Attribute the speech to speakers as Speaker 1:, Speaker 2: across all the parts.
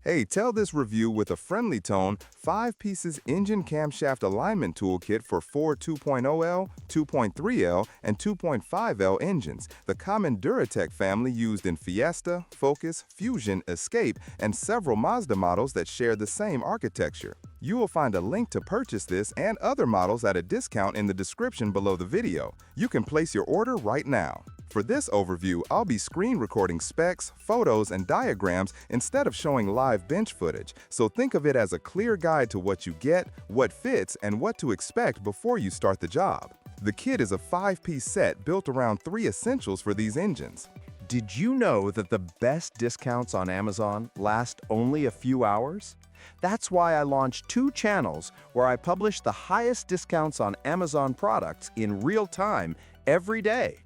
Speaker 1: Hey, tell this review with a friendly tone, 5 pieces engine camshaft alignment toolkit for 4 2.0L, 2.3L, and 2.5L engines, the common Duratec family used in Fiesta, Focus, Fusion, Escape, and several Mazda models that share the same architecture. You will find a link to purchase this and other models at a discount in the description below the video. You can place your order right now. For this overview, I'll be screen recording specs, photos, and diagrams instead of showing live bench footage, so think of it as a clear guide to what you get, what fits, and what to expect before you start the job. The kit is a 5-piece set built around 3 essentials for these engines.
Speaker 2: Did you know that the best discounts on Amazon last only a few hours? That's why I launched 2 channels where I publish the highest discounts on Amazon products in real time every day.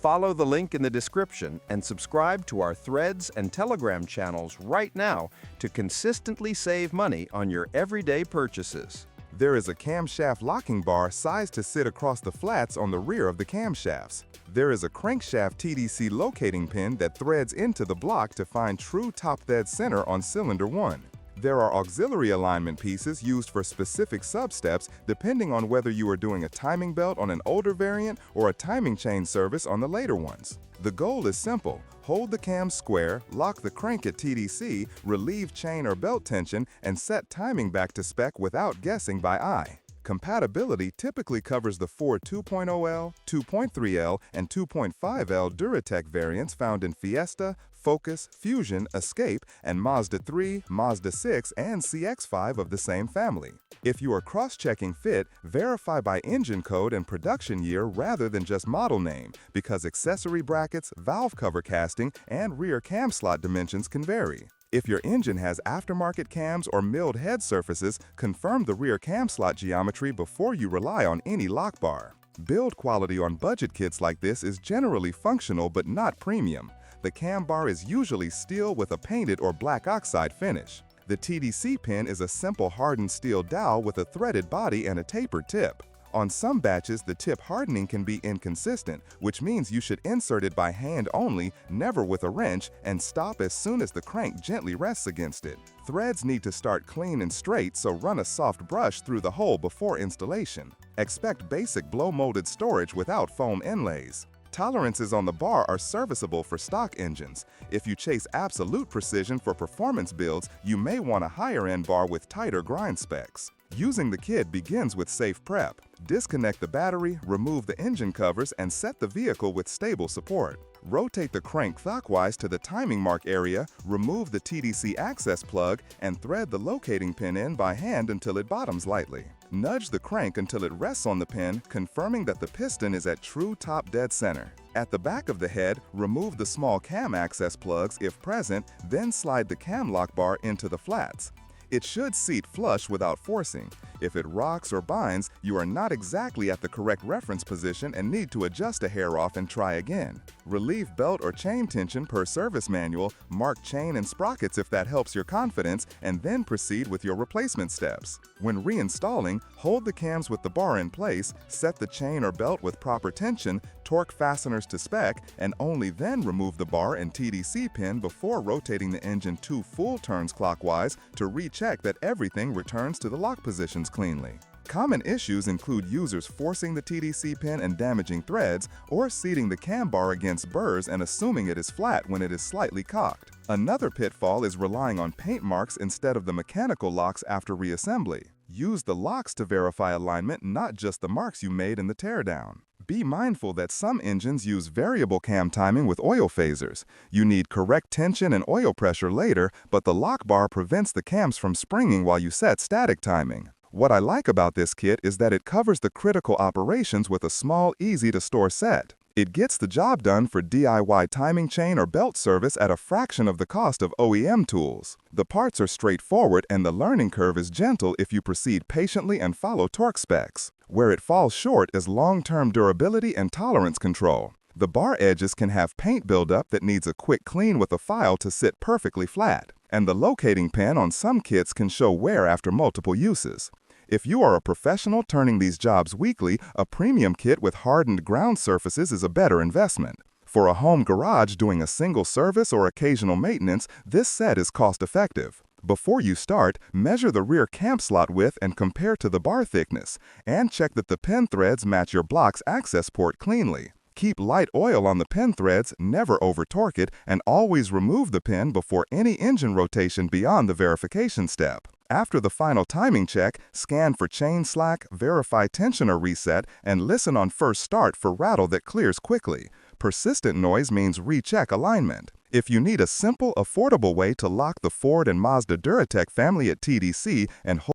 Speaker 2: Follow the link in the description and subscribe to our Threads and Telegram channels right now to consistently save money on your everyday purchases.
Speaker 1: There is a camshaft locking bar sized to sit across the flats on the rear of the camshafts. There is a crankshaft TDC locating pin that threads into the block to find true top dead center on cylinder 1. There are auxiliary alignment pieces used for specific sub-steps depending on whether you are doing a timing belt on an older variant or a timing chain service on the later ones. The goal is simple. Hold the cam square, lock the crank at TDC, relieve chain or belt tension, and set timing back to spec without guessing by eye. Compatibility typically covers the 4 2.0L, 2.3L, and 2.5L Duratec variants found in Fiesta, Focus, Fusion, Escape, and Mazda 3, Mazda 6, and CX-5 of the same family. If you are cross-checking fit, verify by engine code and production year rather than just model name, because accessory brackets, valve cover casting, and rear cam slot dimensions can vary. If your engine has aftermarket cams or milled head surfaces, confirm the rear cam slot geometry before you rely on any lock bar. Build quality on budget kits like this is generally functional but not premium. The cam bar is usually steel with a painted or black oxide finish. The TDC pin is a simple hardened steel dowel with a threaded body and a tapered tip. On some batches, the tip hardening can be inconsistent, which means you should insert it by hand only, never with a wrench, and stop as soon as the crank gently rests against it. Threads need to start clean and straight, so run a soft brush through the hole before installation. Expect basic blow-molded storage without foam inlays. Tolerances on the bar are serviceable for stock engines. If you chase absolute precision for performance builds, you may want a higher-end bar with tighter grind specs. Using the kit begins with safe prep. Disconnect the battery, remove the engine covers, and set the vehicle with stable support. Rotate the crank clockwise to the timing mark area, remove the TDC access plug, and thread the locating pin in by hand until it bottoms lightly. Nudge the crank until it rests on the pin, confirming that the piston is at true top dead center. At the back of the head, remove the small cam access plugs if present, then slide the cam lock bar into the flats. It should seat flush without forcing. If it rocks or binds, you are not exactly at the correct reference position and need to adjust a hair off and try again. Relieve belt or chain tension per service manual, mark chain and sprockets if that helps your confidence, and then proceed with your replacement steps. When reinstalling, hold the cams with the bar in place, set the chain or belt with proper tension, torque fasteners to spec, and only then remove the bar and TDC pin before rotating the engine 2 full turns clockwise to recheck that everything returns to the lock positions cleanly. Common issues include users forcing the TDC pin and damaging threads, or seating the cam bar against burrs and assuming it is flat when it is slightly cocked. Another pitfall is relying on paint marks instead of the mechanical locks after reassembly. Use the locks to verify alignment, not just the marks you made in the teardown. Be mindful that some engines use variable cam timing with oil phasers. You need correct tension and oil pressure later, but the lock bar prevents the cams from springing while you set static timing. What I like about this kit is that it covers the critical operations with a small, easy-to-store set. It gets the job done for DIY timing chain or belt service at a fraction of the cost of OEM tools. The parts are straightforward and the learning curve is gentle if you proceed patiently and follow torque specs. Where it falls short is long-term durability and tolerance control. The bar edges can have paint buildup that needs a quick clean with a file to sit perfectly flat. And the locating pin on some kits can show wear after multiple uses. If you are a professional turning these jobs weekly, a premium kit with hardened ground surfaces is a better investment. For a home garage doing a single service or occasional maintenance, this set is cost-effective. Before you start, measure the rear cam slot width and compare to the bar thickness, and check that the pin threads match your block's access port cleanly. Keep light oil on the pin threads, never over-torque it, and always remove the pin before any engine rotation beyond the verification step. After the final timing check, scan for chain slack, verify tensioner reset, and listen on first start for rattle that clears quickly. Persistent noise means recheck alignment. If you need a simple, affordable way to lock the Ford and Mazda Duratec family at TDC and hold